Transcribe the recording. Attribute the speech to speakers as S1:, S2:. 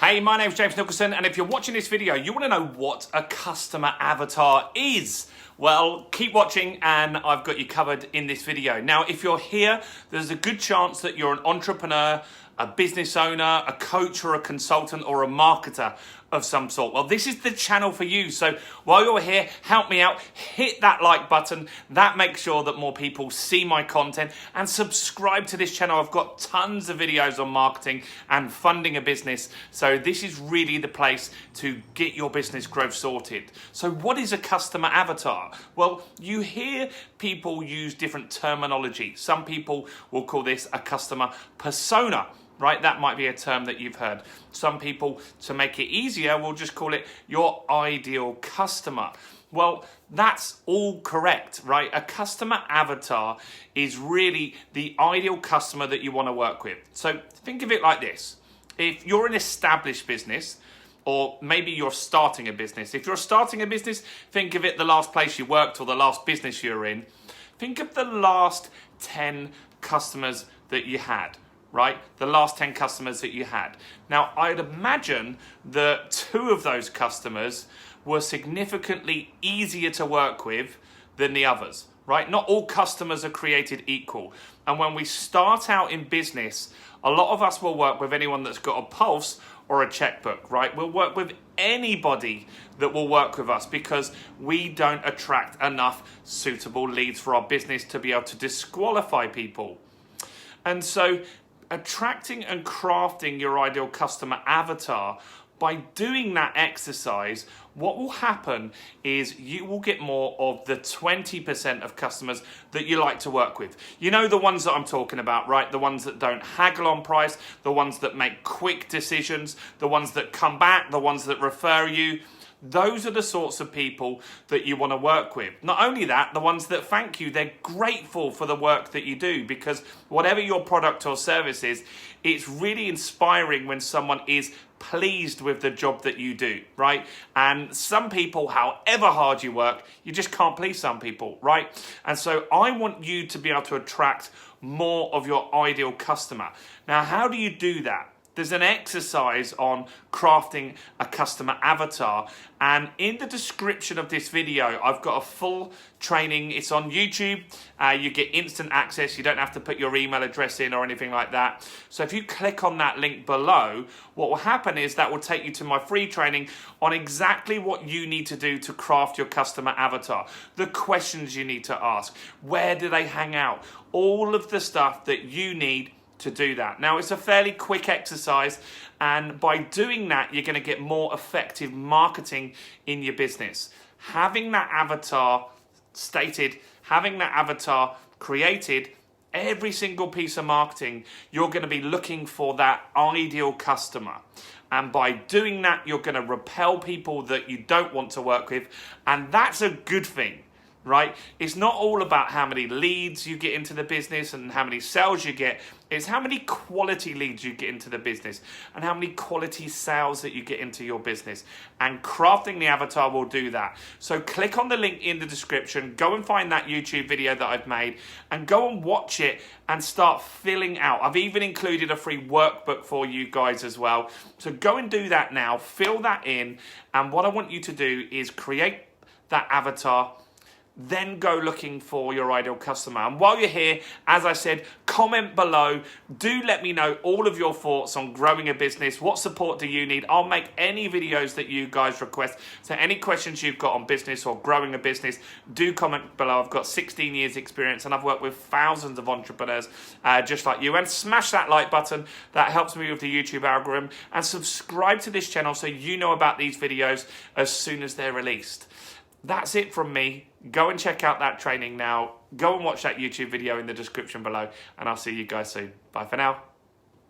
S1: Hey, my name's James Nicholson, and if you're watching this video, you want to know what a customer avatar is. Well, keep watching and I've got you covered in this video. Now, if you're here, there's a good chance that you're an entrepreneur, a business owner, a coach or a consultant or a marketer of some sort. Well, this is the channel for you. So while you're here, help me out, hit that like button. That makes sure that more people see my content, and subscribe to this channel. I've got tons of videos on marketing and funding a business. So this is really the place to get your business growth sorted. So what is a customer avatar? Well, you hear people use different terminology. Some people will call this a customer persona. Right, that might be a term that you've heard. Some people, to make it easier, will just call it your ideal customer. Well, that's all correct, right? A customer avatar is really the ideal customer that you want to work with. So think of it like this. If you're an established business, or maybe you're starting a business. If you're starting a business, think of it the last place you worked or the last business you were in. Think of the last 10 customers that you had. Right? The last 10 customers that you had. Now, I'd imagine that 2 of those customers were significantly easier to work with than the others, right? Not all customers are created equal. And when we start out in business, a lot of us will work with anyone that's got a pulse or a checkbook, right? We'll work with anybody that will work with us because we don't attract enough suitable leads for our business to be able to disqualify people. And so attracting and crafting your ideal customer avatar, by doing that exercise, what will happen is you will get more of the 20% of customers that you like to work with. You know, the ones that I'm talking about, right? The ones that don't haggle on price, the ones that make quick decisions, the ones that come back, the ones that refer you. Those are the sorts of people that you want to work with. Not only that, the ones that thank you, they're grateful for the work that you do, because whatever your product or service is, it's really inspiring when someone is pleased with the job that you do, right? And some people, however hard you work, you just can't please some people, right? And so I want you to be able to attract more of your ideal customer. Now, how do you do that? There's an exercise on crafting a customer avatar, and in the description of this video I've got a full training. It's on YouTube. You get instant access. You don't have to put your email address in or anything like that. So if you click on that link below, what will happen is that will take you to my free training on exactly what you need to do to craft your customer avatar, the questions you need to ask, where do they hang out, all of the stuff that you need to do that. Now, it's a fairly quick exercise, and by doing that, you're going to get more effective marketing in your business. Having that avatar stated, having that avatar created, every single piece of marketing, you're going to be looking for that ideal customer. And by doing that, you're going to repel people that you don't want to work with, and that's a good thing. Right? It's not all about how many leads you get into the business and how many sales you get. It's how many quality leads you get into the business and how many quality sales that you get into your business. And crafting the avatar will do that. So click on the link in the description, go and find that YouTube video that I've made and go and watch it and start filling out. I've even included a free workbook for you guys as well. So go and do that now, fill that in. And what I want you to do is create that avatar, then go looking for your ideal customer. And while you're here, as I said, comment below. Do let me know all of your thoughts on growing a business. What support do you need? I'll make any videos that you guys request. So any questions you've got on business or growing a business, do comment below. I've got 16 years experience and I've worked with thousands of entrepreneurs just like you. And smash that like button. That helps me with the YouTube algorithm. And subscribe to this channel so you know about these videos as soon as they're released. That's it from me. Go and check out that training now. Go and watch that YouTube video in the description below, and I'll see you guys soon. Bye for now.